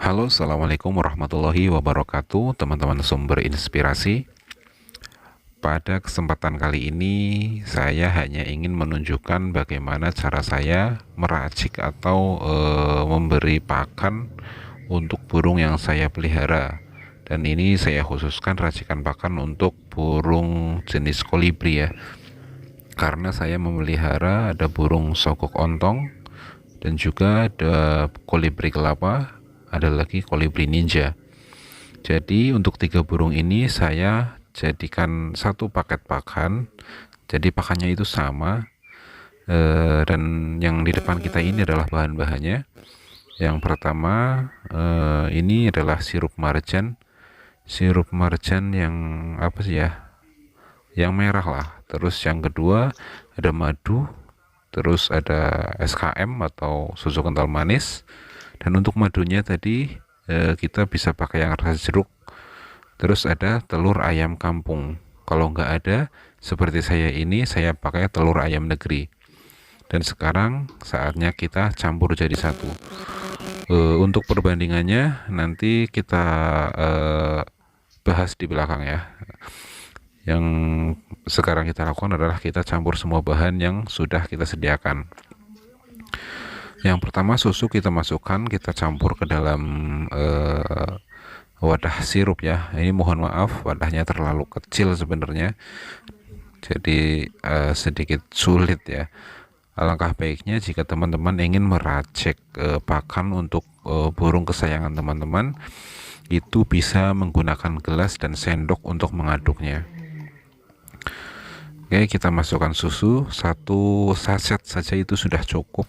Halo, assalamualaikum warahmatullahi wabarakatuh, teman-teman sumber inspirasi. Pada kesempatan kali ini, saya hanya ingin menunjukkan bagaimana cara saya meracik atau memberi pakan untuk burung yang saya pelihara. Dan ini saya khususkan racikan pakan untuk burung jenis kolibri ya, karena saya memelihara ada burung sogok ontong dan juga ada kolibri kelapa, ada lagi kolibri ninja. Jadi untuk tiga burung ini saya jadikan satu paket pakan. Jadi pakannya itu sama, dan yang di depan kita ini adalah bahan-bahannya. Yang pertama ini adalah sirup marjan yang apa sih ya? Yang merah lah. Terus yang kedua ada madu, terus ada SKM atau susu kental manis. Dan untuk madunya tadi kita bisa pakai yang rasa jeruk. Terus ada telur ayam kampung. Kalau nggak ada, seperti saya ini, saya pakai telur ayam negeri. Dan sekarang saatnya kita campur jadi satu. Untuk perbandingannya nanti kita bahas di belakang ya. Yang sekarang kita lakukan adalah kita campur semua bahan yang sudah kita sediakan. Yang pertama susu kita masukkan, kita campur ke dalam wadah sirup ya. Ini mohon maaf wadahnya terlalu kecil sebenarnya, jadi sedikit sulit ya. Alangkah baiknya jika teman-teman ingin meracik pakan untuk burung kesayangan teman-teman, itu bisa menggunakan gelas dan sendok untuk mengaduknya. Oke, kita masukkan susu satu saset saja itu sudah cukup.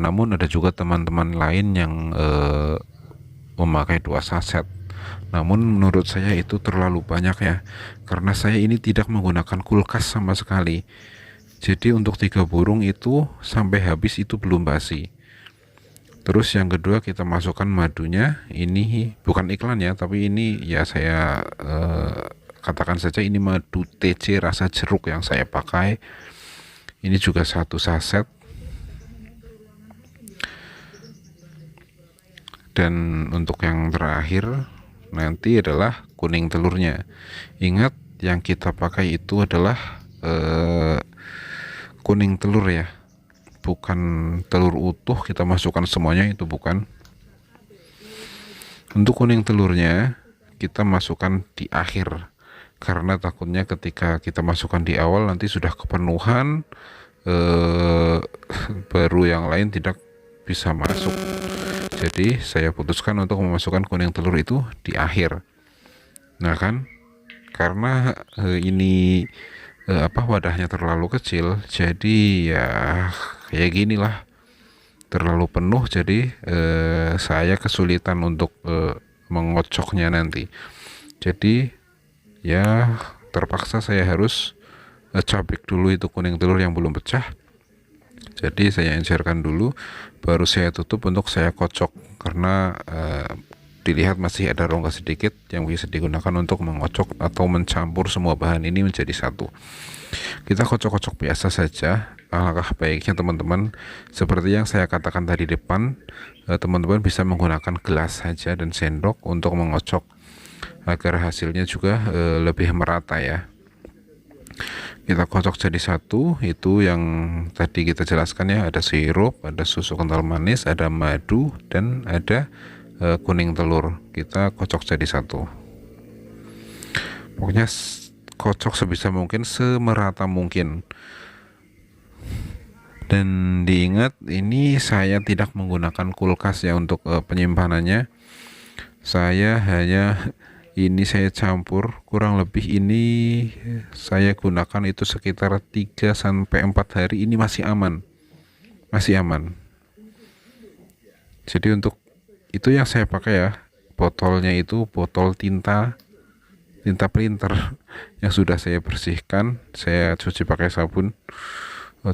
Namun ada juga teman-teman lain yang memakai 2 saset. Namun menurut saya itu terlalu banyak ya, karena saya ini tidak menggunakan kulkas sama sekali. Jadi untuk tiga burung itu sampai habis itu belum basi. Terus yang kedua kita masukkan madunya. Ini bukan iklan ya, tapi ini ya saya katakan saja ini madu TC rasa jeruk yang saya pakai. Ini juga 1 saset. Dan untuk yang terakhir nanti adalah kuning telurnya. Ingat yang kita pakai itu adalah kuning telur ya, bukan telur utuh kita masukkan semuanya, itu bukan. Untuk kuning telurnya kita masukkan di akhir, karena takutnya ketika kita masukkan di awal nanti sudah kepenuhan, baru yang lain tidak bisa masuk. Jadi saya putuskan untuk memasukkan kuning telur itu di akhir. Nah kan, karena ini wadahnya terlalu kecil, jadi ya kayak gini lah, terlalu penuh, jadi saya kesulitan untuk mengocoknya nanti. Jadi ya terpaksa saya harus cabik dulu itu kuning telur yang belum pecah. Jadi saya encerkan dulu, baru saya tutup untuk saya kocok, karena dilihat masih ada rongga sedikit yang bisa digunakan untuk mengocok atau mencampur semua bahan ini menjadi satu. Kita kocok-kocok biasa saja. Alangkah baiknya teman-teman, seperti yang saya katakan tadi depan, teman-teman bisa menggunakan gelas saja dan sendok untuk mengocok agar hasilnya juga lebih merata ya. Kita kocok jadi satu. Itu yang tadi kita jelaskan ya, ada sirup, ada susu kental manis, ada madu, dan ada kuning telur. Kita kocok jadi satu. Pokoknya kocok sebisa mungkin, semerata mungkin. Dan diingat, ini saya tidak menggunakan kulkas ya untuk penyimpanannya. Saya hanya ini saya campur, kurang lebih ini saya gunakan itu sekitar 3 sampai 4 hari, ini masih aman. Masih aman. Jadi untuk itu yang saya pakai ya, botolnya itu botol tinta printer yang sudah saya bersihkan, saya cuci pakai sabun.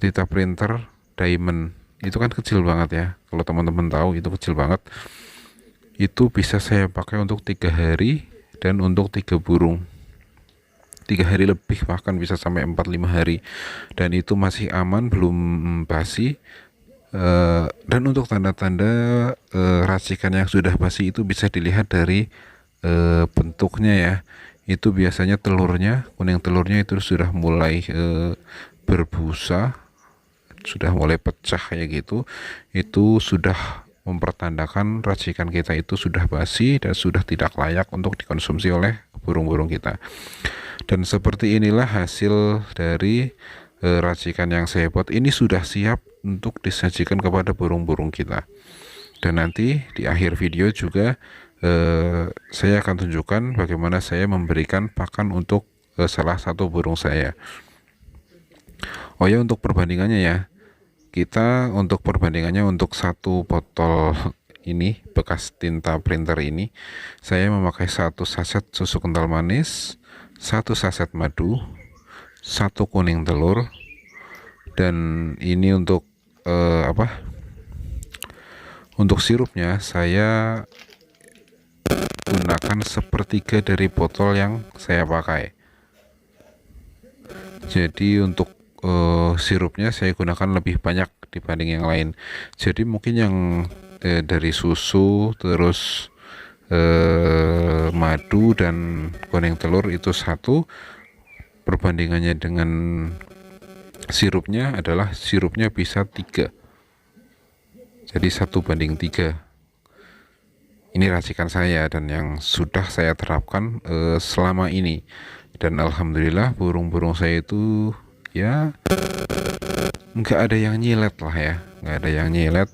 Tinta printer diamond itu kan kecil banget ya, kalau teman-teman tahu itu kecil banget. Itu bisa saya pakai untuk 3 hari, dan untuk 3 burung 3 hari lebih, bahkan bisa sampai 4-5 hari, dan itu masih aman, belum basi. Dan untuk tanda-tanda racikan yang sudah basi itu bisa dilihat dari bentuknya ya. Itu biasanya telurnya, kuning telurnya itu sudah mulai berbusa, sudah mulai pecah kayak gitu. Itu sudah mempertandakan racikan kita itu sudah basi dan sudah tidak layak untuk dikonsumsi oleh burung-burung kita. Dan seperti inilah hasil dari racikan yang saya buat. Ini sudah siap untuk disajikan kepada burung-burung kita. Dan nanti di akhir video juga saya akan tunjukkan bagaimana saya memberikan pakan untuk salah satu burung saya. Oh ya, untuk perbandingannya ya, kita untuk perbandingannya untuk satu botol ini bekas tinta printer ini, saya memakai satu saset susu kental manis, satu saset madu, satu kuning telur, dan ini untuk untuk sirupnya saya gunakan sepertiga dari botol yang saya pakai. Jadi untuk sirupnya saya gunakan lebih banyak dibanding yang lain. Jadi mungkin yang dari susu terus madu dan kuning telur itu satu, perbandingannya dengan sirupnya adalah sirupnya bisa 3, jadi 1:3. Ini racikan saya dan yang sudah saya terapkan selama ini, dan alhamdulillah burung-burung saya itu ya nggak ada yang nyilet lah ya, nggak ada yang nyilet,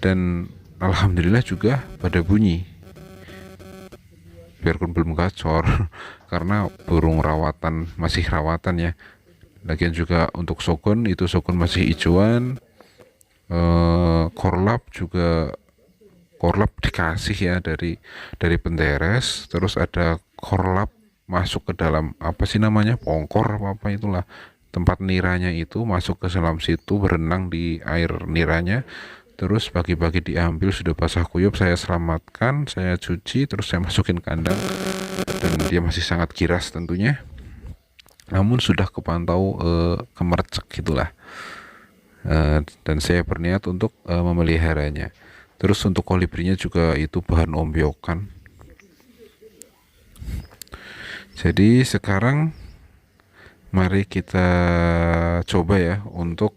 dan alhamdulillah juga pada bunyi biarpun belum gacor karena burung rawatan, masih rawatan ya. Lagian juga untuk sokun itu sokun masih hijauan. Korlap juga, korlap dikasih ya dari penderes, terus ada korlap masuk ke dalam apa sih namanya, pongkor apa itulah, tempat niranya itu masuk ke dalam situ, berenang di air niranya, terus pagi-pagi diambil sudah basah kuyup, saya selamatkan, saya cuci, terus saya masukin kandang, dan dia masih sangat kiras tentunya, namun sudah kepantau kemercek gitulah. Dan saya berniat untuk memeliharanya. Terus untuk kolibrinya juga itu bahan ombyokan. Jadi sekarang mari kita coba ya untuk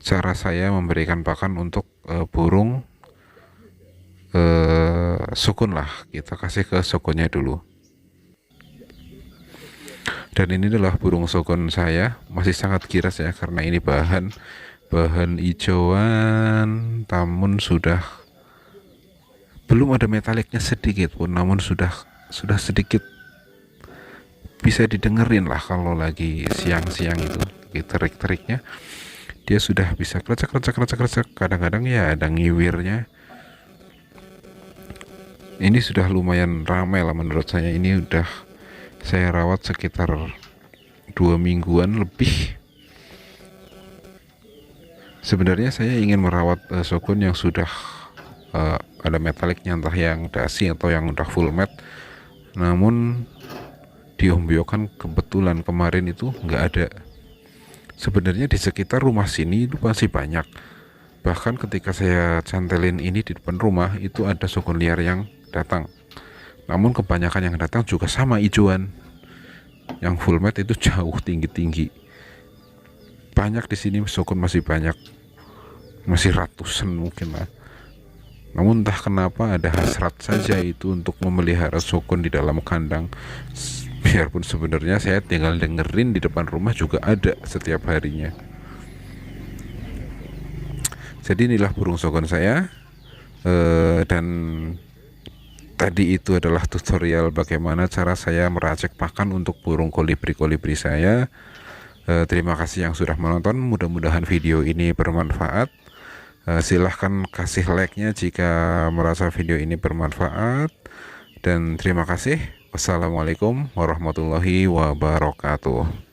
cara saya memberikan pakan untuk burung sukun lah. Kita kasih ke sukunnya dulu. Dan ini adalah burung sukun saya, masih sangat kiras ya karena ini bahan hijauan, namun sudah belum ada metaliknya sedikit pun, namun sudah sedikit bisa didengerin lah kalau lagi siang-siang itu terik-teriknya dia sudah bisa krecek, kadang-kadang ya ada ngiwirnya. Ini sudah lumayan ramai lah menurut saya. Ini udah saya rawat sekitar 2 mingguan lebih. Sebenarnya saya ingin merawat sokun yang sudah ada metaliknya, entah yang dasi atau yang udah full mat, namun diombyokan kebetulan kemarin itu nggak ada. Sebenarnya di sekitar rumah sini itu masih banyak, bahkan ketika saya cantelin ini di depan rumah itu ada sokun liar yang datang, namun kebanyakan yang datang juga sama hijauan. Yang full mat itu jauh tinggi-tinggi. Banyak di sini sokun, masih banyak, masih ratusan mungkin lah. Namun entah kenapa ada hasrat saja itu untuk memelihara sokun di dalam kandang. Biarpun sebenarnya saya tinggal dengerin di depan rumah juga ada setiap harinya. Jadi inilah burung sokun saya, dan tadi itu adalah tutorial bagaimana cara saya meracik pakan untuk burung kolibri saya. Terima kasih yang sudah menonton, mudah-mudahan video ini bermanfaat. Silahkan kasih like-nya jika merasa video ini bermanfaat, dan terima kasih. Wassalamualaikum warahmatullahi wabarakatuh.